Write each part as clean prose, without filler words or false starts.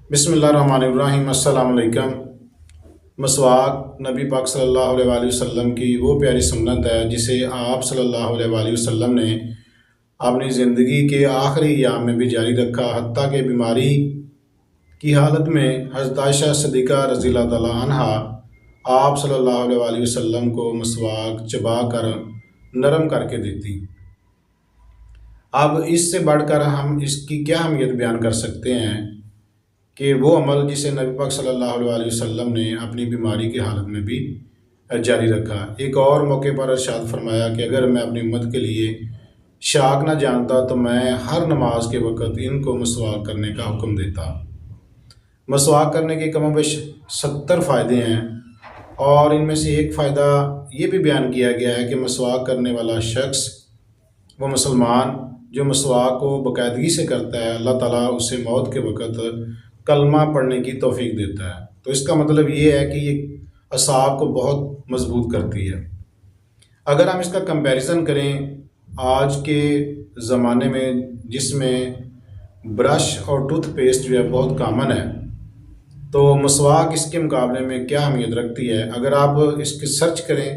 बिस्मिल्लाहिर्रहमानिर्रहीम। अस्सलाम वालेकुम। मसवाक नबी पाक सल्लल्लाहु अलैहि वसल्लम की वो प्यारी सुन्नत है जिसे आप सल्लल्लाहु अलैहि वसल्लम ने अपनी ज़िंदगी के आखिरी अय्याम में भी जारी रखा। हत्ता कि बीमारी की हालत में हज़रत आयशा सिद्दीक़ा रज़ियल्लाहु तआला अन्हा आप सल्लल्लाहु अलैहि वसल्लम को मसवाक चबा कर नरम करके देती। अब इससे बढ़कर हम इसकी क्या अहमियत बयान कर सकते हैं कि वो अमल जिसे नबी पाक सल्लल्लाहु अलैहि वसल्लम ने अपनी बीमारी की हालत में भी जारी रखा। एक और मौके पर इरशाद फरमाया कि अगर मैं अपनी उम्मत के लिए शाक ना जानता तो मैं हर नमाज के वक़्त इनको मसवाक करने का हुक्म देता। मसवाक करने के कमोबेश 70 फ़ायदे हैं और इनमें से एक फ़ायदा ये भी बयान किया गया है कि मसवाक करने वाला शख्स वो मुसलमान जो मसवाक को बाकायदगी से करता है, अल्लाह ताला उसे मौत के वक़्त कलमा पढ़ने की तौफीक देता है। तो इसका मतलब ये है कि ये असाब को बहुत मजबूत करती है। अगर हम इसका कंपैरिजन करें आज के ज़माने में जिसमें ब्रश और टूथपेस्ट जो है बहुत कॉमन है, तो मसवाक इसके मुकाबले में क्या अहमियत रखती है। अगर आप इसके सर्च करें,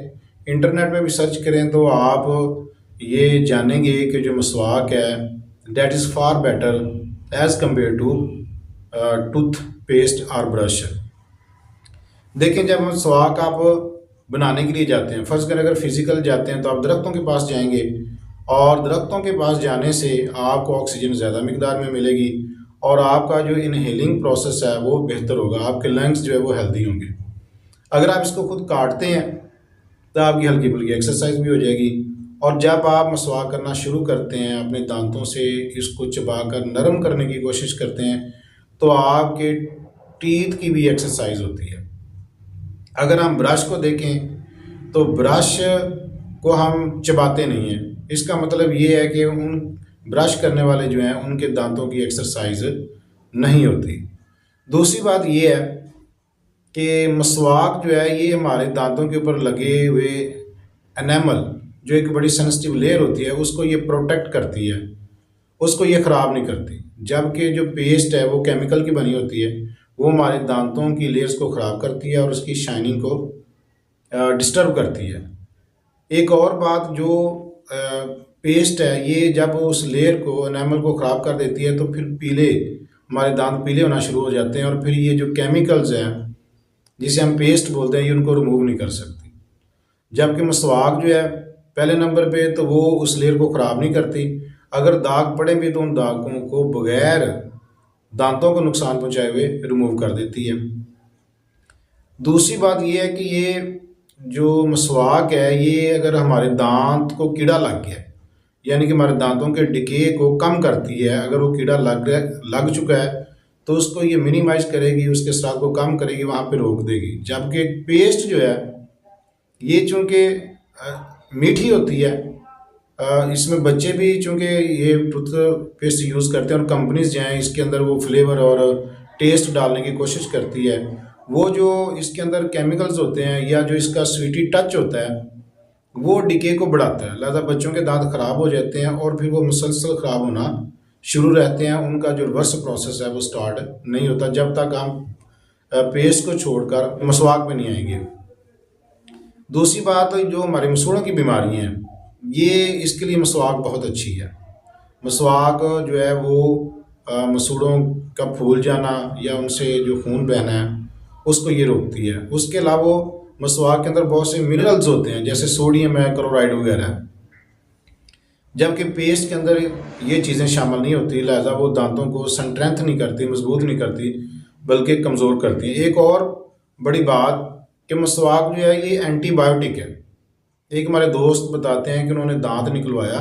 इंटरनेट में भी सर्च करें, तो आप ये जानेंगे कि जो मसवाक है that is far better as compare to toothpaste और ब्रश। देखें, जब हम मसवाक आप बनाने के लिए जाते हैं, फ़र्ज़ करें अगर फ़िज़िकल जाते हैं तो आप दरख्तों के पास जाएंगे और दरख्तों के पास जाने से आपको ऑक्सीजन ज़्यादा मकदार में मिलेगी और आपका जो इनहेलिंग प्रोसेस है वो बेहतर होगा, आपके लंग्स जो है वो हेल्दी होंगे। अगर आप इसको खुद काटते हैं तो आपकी हल्की फुल्की एक्सरसाइज भी हो जाएगी और जब आप मसवाक करना शुरू करते हैं, अपने दांतों से इसको चबा कर नरम करने की कोशिश करते हैं, तो आपके टीथ की भी एक्सरसाइज होती है। अगर हम ब्रश को देखें तो ब्रश को हम चबाते नहीं हैं, इसका मतलब ये है कि उन ब्रश करने वाले जो हैं उनके दांतों की एक्सरसाइज नहीं होती। दूसरी बात ये है कि मसवाक जो है ये हमारे दांतों के ऊपर लगे हुए एनेमल जो एक बड़ी सेंसिटिव लेयर होती है उसको ये प्रोटेक्ट करती है, उसको ये ख़राब नहीं करती। जबकि जो पेस्ट है वो केमिकल की बनी होती है, वो हमारे दांतों की लेयर्स को ख़राब करती है और उसकी शाइनिंग को डिस्टर्ब करती है। एक और बात, जो पेस्ट है ये जब उस लेयर को एनामल को ख़राब कर देती है तो फिर पीले, हमारे दांत पीले होना शुरू हो जाते हैं और फिर ये जो केमिकल्स हैं जिसे हम पेस्ट बोलते हैं ये उनको रिमूव नहीं कर सकती। जबकि मसवाक जो है पहले नंबर पे तो वो उस लेयर को ख़राब नहीं करती, अगर दाग पड़े भी तो उन दागों को बगैर दांतों को नुकसान पहुंचाए हुए रिमूव कर देती है। दूसरी बात ये है कि ये जो मसवाक है ये अगर हमारे दांत को कीड़ा लग गया, यानी कि हमारे दांतों के डिके को कम करती है, अगर वो कीड़ा लग चुका है तो उसको ये मिनिमाइज करेगी, उसके असरात को कम करेगी, वहाँ पे रोक देगी। जबकि पेस्ट जो है ये चूँकि मीठी होती है, इसमें बच्चे भी चूँकि ये टूथ पेस्ट यूज़ करते हैं और कंपनीज जो हैं इसके अंदर वो फ्लेवर और टेस्ट डालने की कोशिश करती है, वो जो इसके अंदर केमिकल्स होते हैं या जो इसका स्वीटी टच होता है वो डिके को बढ़ाता है, लिहाजा बच्चों के दांत ख़राब हो जाते हैं और फिर वो मुसलसल ख़राब होना शुरू रहते हैं, उनका जो रिवर्स प्रोसेस है वो स्टार्ट नहीं होता जब तक हम पेस्ट को छोड़कर मसवाक में नहीं आएंगे। दूसरी बात, जो हमारे मसूड़ों की बीमारी हैं ये इसके लिए मसवाक बहुत अच्छी है। मसवाक जो है वो मसूड़ों का फूल जाना या उनसे जो खून बहना है उसको ये रोकती है। उसके अलावा मसवाक के अंदर बहुत से मिनरल्स होते हैं जैसे सोडियम है, क्लोराइड वगैरह है, जबकि पेस्ट के अंदर ये चीज़ें शामिल नहीं होती, लिहाजा वो दांतों को स्ट्रेंथ नहीं करती, मजबूत नहीं करती, बल्कि कमज़ोर करती है। एक और बड़ी बात कि मसवाक जो है ये एंटीबायोटिक है। एक हमारे दोस्त बताते हैं कि उन्होंने दांत निकलवाया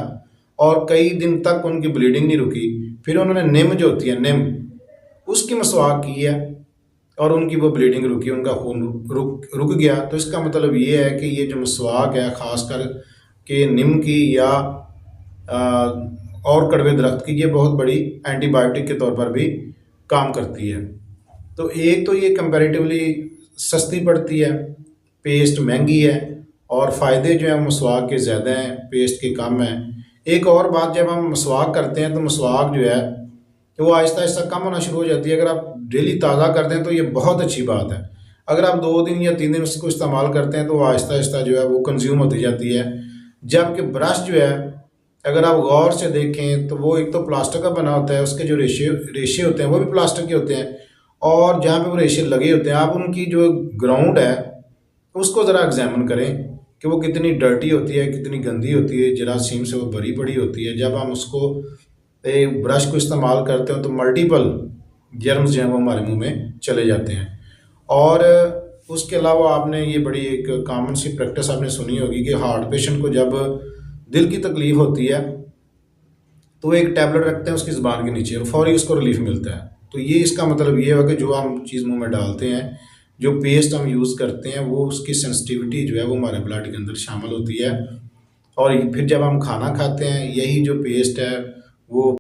और कई दिन तक उनकी ब्लीडिंग नहीं रुकी, फिर उन्होंने निम जो होती है निम उसकी मसवाक की है और उनकी वो ब्लीडिंग रुकी, उनका खून रुक गया। तो इसका मतलब ये है कि ये जो मसवाक है ख़ासकर के निम की या और कड़वे दरख्त की ये बहुत बड़ी एंटीबायोटिक के तौर पर भी काम करती है। तो एक तो ये कंपैरेटिवली सस्ती पड़ती है, पेस्ट महंगी है और फ़ायदे जो हैं मसवाक के ज़्यादा हैं, पेस्ट के कम हैं। एक और बात, जब हम मसवाक करते हैं तो मसवाक जो है कि वो आहिस्ता आहिस्ता कम होना शुरू हो जाती है। अगर आप डेली ताज़ा करते हैं तो ये बहुत अच्छी बात है। अगर आप 2 दिन या 3 दिन उसको इस्तेमाल करते हैं तो आहिस्ता आहिस्ता जो है वो कंज्यूम होती जाती है। जबकि ब्रश जो है, अगर आप गौर से देखें तो वो एक तो प्लास्टिक का बना होता है, उसके जो रेशे रेशे होते हैं वो भी प्लास्टिक के होते हैं, और जहाँ पे वो रेशे लगे होते हैं, आप उनकी जो ग्राउंड है उसको ज़रा एग्जामिन करें कि वो कितनी डर्टी होती है, कितनी गंदी होती है, जरासीम से वो भरी पड़ी होती है। जब हम उसको एक ब्रश को इस्तेमाल करते हैं तो मल्टीपल जर्म्स जो हैं वो हमारे मुंह में चले जाते हैं। और उसके अलावा आपने ये बड़ी एक कॉमन सी प्रैक्टिस आपने सुनी होगी कि हार्ट पेशेंट को जब दिल की तकलीफ़ होती है तो एक टैबलेट रखते हैं उसकी ज़ुबान के नीचे और फौरी उसको रिलीफ मिलता है। तो ये इसका मतलब ये है कि जो हम चीज़ मुंह में डालते हैं, जो पेस्ट हम यूज़ करते हैं, वो उसकी सेंसिटिविटी जो है वो हमारे ब्लड के अंदर शामिल होती है, और फिर जब हम खाना खाते हैं यही जो पेस्ट है वो